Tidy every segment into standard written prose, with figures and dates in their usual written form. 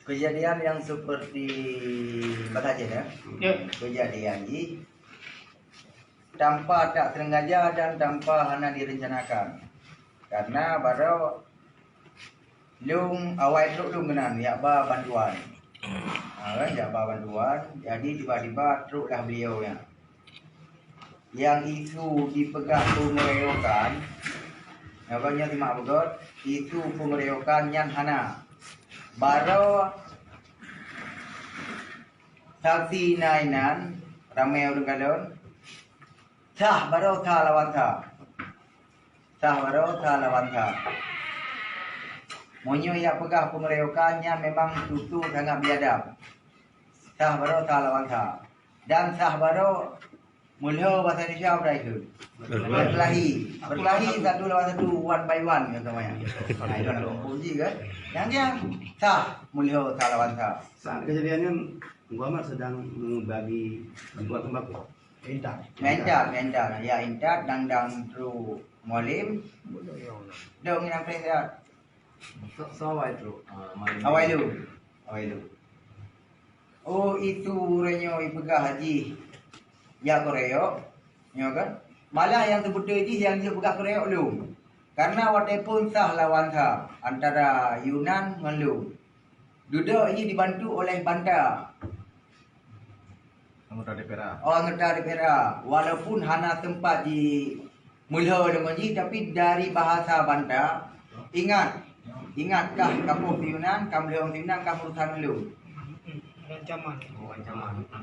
kejadian yang seperti bersaja ya. Kejadian ini tanpa tak sengaja dan tanpa hana direncanakan. Karena baru lung awal itu lung kenan ya ba bantuan. Kan ya ba bantuan, jadi tiba-tiba teruklah beliau ya. Yang isu dipegang pengeroyokan, namanya simak betul, isu pengeroyokan yang hana. Baru saksi nainan ramai orang kalon sah baru sah lawan sah monyo yang pegah pengeroyokannya memang tutu sangat biadab sah baru sah lawan sah dan sah baru mulho bahasa Indonesia apa itu berkelahi satu lawan satu one by one katanya. Nah itu nak kunci kan yang sah mulho sah lawan sah. Saat kejadiannya Muhammad sedang membagi bantuan sembako. Mentar ya intat dang tru mualim dong yang presiden Sawai tu. awal lu oh itu renyo ipegah haji ya koreo ya kan malah yang sebut itu yang dia pegah koreo lu karena walaupun sah lawan sah antara Yunan dengan lu duduk ini dibantu oleh Banda Anggota DPR. anggota DPR walaupun hana tempat di mulho dengan ji tapi dari bahasa Banda ingatkah kamu Yunan kamu orang Yunan kamu urusan lu Ancaman.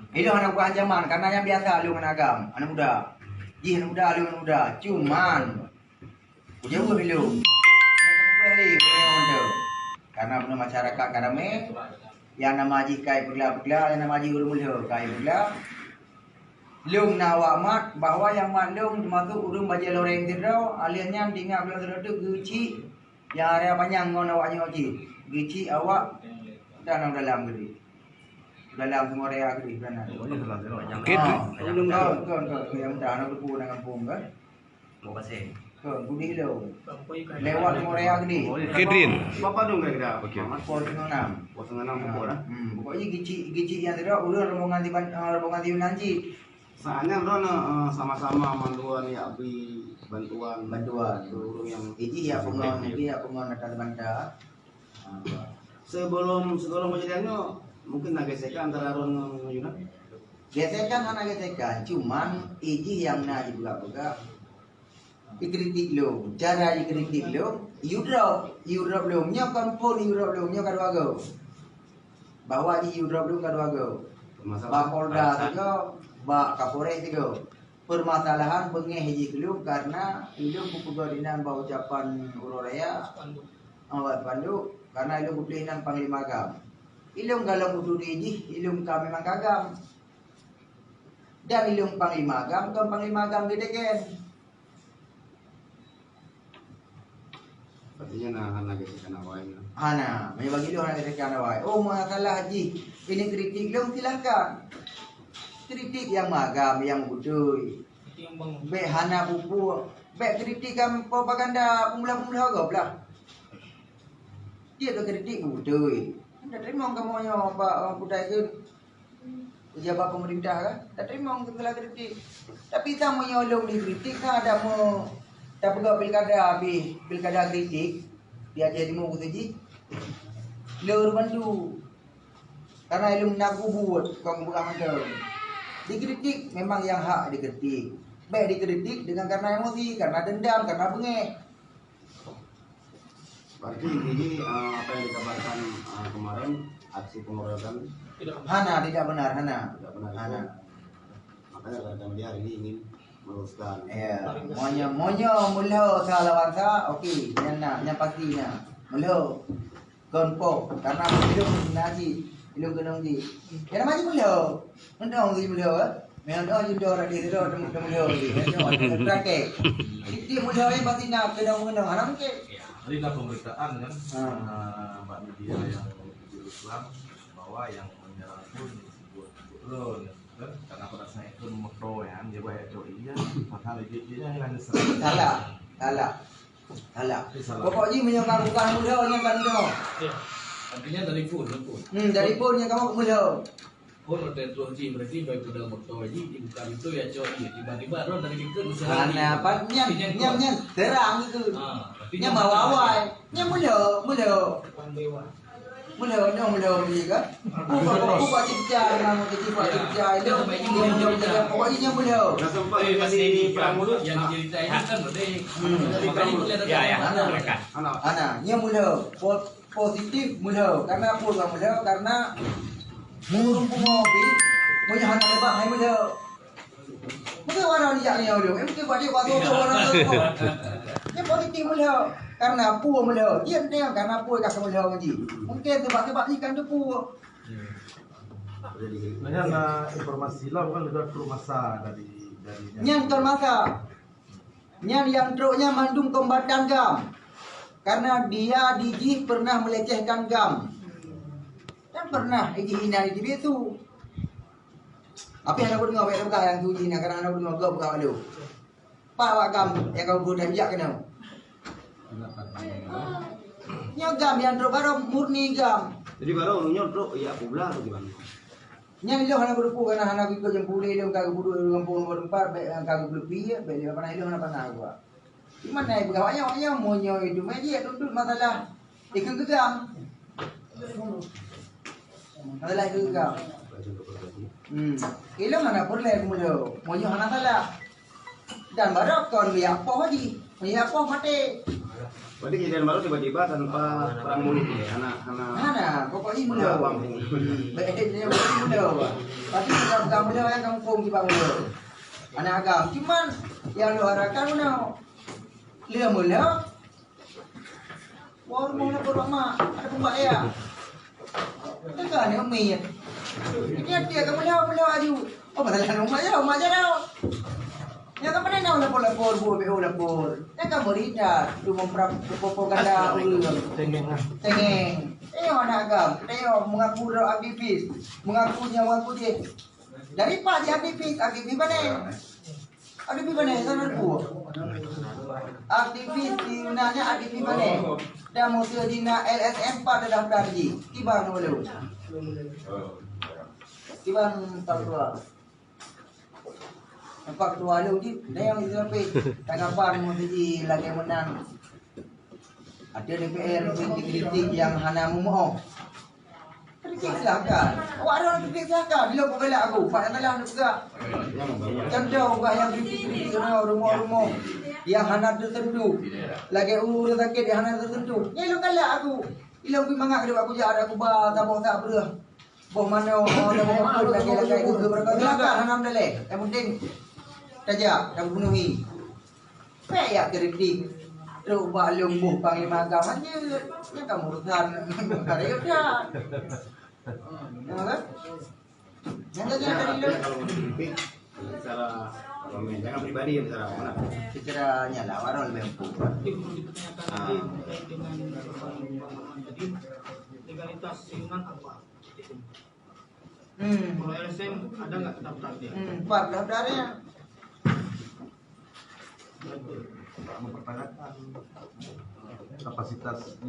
itu anak bukan ancaman karena yang biasa lu dengan agam anak muda ji anak muda lu anak muda cuman jauh lu karena benar masyarakat karame yang nama haji kai pegla yang nama haji urung mulho kai pegla lung nawa mat bahwa yang maklum termasuk urung baja loreng tirau aliannya tinggal belah teradu guci yang area panjang ngono awaknya oji guci awak dan dalam gede dalam semua area gede benar yang dah nak berpuluh dengan pum kan Mau pasang. budi lo lewat semua area gede Kedrin. Bapak dong kira-kira. Okey. pos 6 Potongan 6 pokok dah. pokoknya gici yang tidak urang rombongan di nanti Saatnya bro sama-sama bantuan ya beri bantuan bantuan urung yang ini ya pengon atas Banda sebelum kejadiannya mungkin ada gesekan antara Ron dan Yunan. gesekan cuman ini yang nak dibuka-buka dikritik lo cara dikritik lo Europe lo nya kan pun Europe lo nya kadwago bahwa di Europe lo kadwago Bapolda juga Bak Kapolres juga permasalahan bengeh hiji kelum karena ilmu kepegadinan bau ucapan uroraya awat pandu karena ilmu kepelinan panglima agam ilmu galau kudu hiji ilmu kami memang kagam dan ilmu panglima agam gede kan artinya nah gesekan awalnya. hana bagi lu hana gesekan awal oh masalah haji ini kritik lu silakan kritik yang magam yang budui be hana buku be kritik kan propaganda pemula-pemula goblok dia tu kritik budui tak terima kamu nya apa budai ke pejabat pemerintah kan tak terima segala kritik tapi sama nyolong dikritik kan ada mau tak pegawai pilkada kritik dia jadi mau kutuji leur bantu karena ilmu nak buat kamu bukan macam dikritik memang yang hak dikritik baik dikritik dengan karena emosi karena dendam karena bengek Berarti ini apa yang dikabarkan kemarin aksi pengeroyokan hana tidak benar hana tidak benar itu. hana Makanya rekan media hari ini ingin meluruskan. ya monyo mulho salawan sa okey yang pastinya mulho konpo karena belum naji belum kenong di kena maju mulho ndong di mulho memang dah judo rak di ro mulho di praktek di mulho yang pasti nak kenong anak ke Tadi ada pemberitaan kan Mbak media yang Islam bahwa yang menyerang pun disebut lo kan karena pada saya itu makro ya dia banyak iya padahal dia hilang salah pokoknya menyokong bukan mulho yang kan Artinya dari phone. Dari pun yang kamu mula. Phone ada terus ji berarti baik pada motor ji bukan itu ya cowok tiba-tiba orang dari bikin usaha. Karena apa? Nyam terang itu. Nyam awal. Nyam mula. Mula juga. Buka cipta nama cipta itu. Pokoknya mula. Nggak sempat dikasih perang mulut. Yang ceritain kan berarti. Ana, nya mula positif mula. Karena apa bang mula? Karena murung mobil, punya hana lebat hai mula. Mungkin orang dia ni orang, mungkin buat dia waktu tu orang tu. Nya positif mula. Karena pu mula. Dia tengok karena pu kat mula ngaji. Mungkin sebab ni kan tu pu. Sebenarnya ada informasi lah bukan sudah perlu masa dari Yang termasa. Yang truknya mandung kombatan gam. Karena dia Diji pernah melecehkan gam. Dan pernah Diji hina Diji itu. Apa yang aku dengar bukan yang tu hina karena aku dengar gam bukan ada. Pak awak gam yang kau guna jak kena. Nya gam yang truk baru murni gam. Jadi baru ununya truk ya aku belah atau gimana? Nya ilo hana berupu karena hana ikut jempule dia kagak budu kampung nomor 4 kagak lebih ya beli apa ilo hana panah gua. Gimana ya pegawainya monyo itu meja tunduk masalah ikan gegam. Masalah ikan gegam. Ilo mana boleh mulo. Monyo hana salah. Dan baru kon biar apa lagi? Biar apa mati. Berarti kejadian baru tiba-tiba tanpa perang mulut ya, Hana, pokoknya mulo. Bedanya mulo. Tapi kalau kamu mulo yang kamu pun kita mulo. Anak agam, cuman yang lu harapkan mulo. Dia mulo. War mau nak berama, ada pembak ya. Tengah ni umi. Dia kamu mulo aju. Oh padahal rumah je dah. Yang kamu ni nak lapor bu lapor. Yang kamu lihat tu propaganda tengeng. Anak agam, mengaku aktivis, mengakunya dia. Dari pak dia aktivis mana? Aktivis mana? Sana tu. Aktivis di nanya aktivis mana? Dah mau dina LSM pada daftar ji. Tiba dulu. Tiba tak tua. Nampak tua lu ji, dah yang sampai tanggapan mau jadi lagi menang. Ada DPR kritik yang hana mau. Kritik silakan. Awak ada orang kritik silakan. Bila kau belak aku, Pak Antalah nak juga. Contoh kau yang kritik rumah-rumah yang hana tertentu. Lagi urus sakit yang hana tertentu. Ya lu galak aku. Ila pergi mangak dia aku jadi aku bah tak mau tak berah. Boh mana orang lagi ke berapa silakan hana dalek. Yang penting saja yang penuhi. Payah kritik. Terus balung buh panglima agama aja. Ya kamu urusan ada ya dah. Jangan kalau mau kritik secara jangan pribadi ya secara mana? secara nyala warna lebih empuk. Jadi legalitas siunan apa? Kalau LSM ada nggak daftar dia? Pak daftarnya. mempertanyakan kapasitas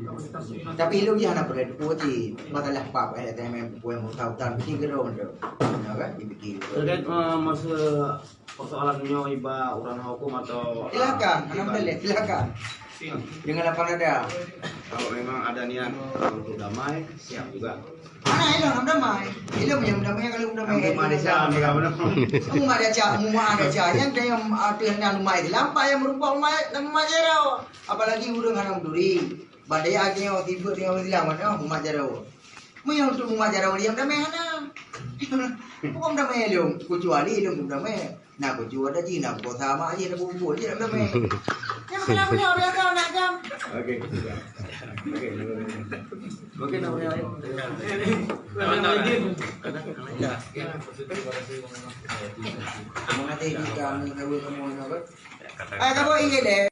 Tapi lu dia nak pergi puji masalah pak LSM yang mau tahu tan bikin gerong tu. Ya kan dibikin. Terkait masa persoalannya iba orang hukum atau Silakan, alhamdulillah silakan. Dengan apa ada? kalau memang ada niat untuk damai siap juga. Mana ilang damai? Ilang yang damai kalau damai. Ada siapa mereka benar? Kamu ada cak, mu ada cak yang dia yang yang rumah itu lampai yang merupakan rumah nama jarau. Apalagi urang anak duri. Badai aja yang tiba dia bilang mana rumah jarau. Mu yang untuk rumah jarau dia damai mana? Bukan damai lu, kecuali lu damai. Nah, kecuali ada Cina, kau sama aja ada bumbu aja damai. Yang kenapa dia orang kau nak jam? Oke. Oke, namanya lain. Mengerti kami kau semua nak. Kamu ingat deh.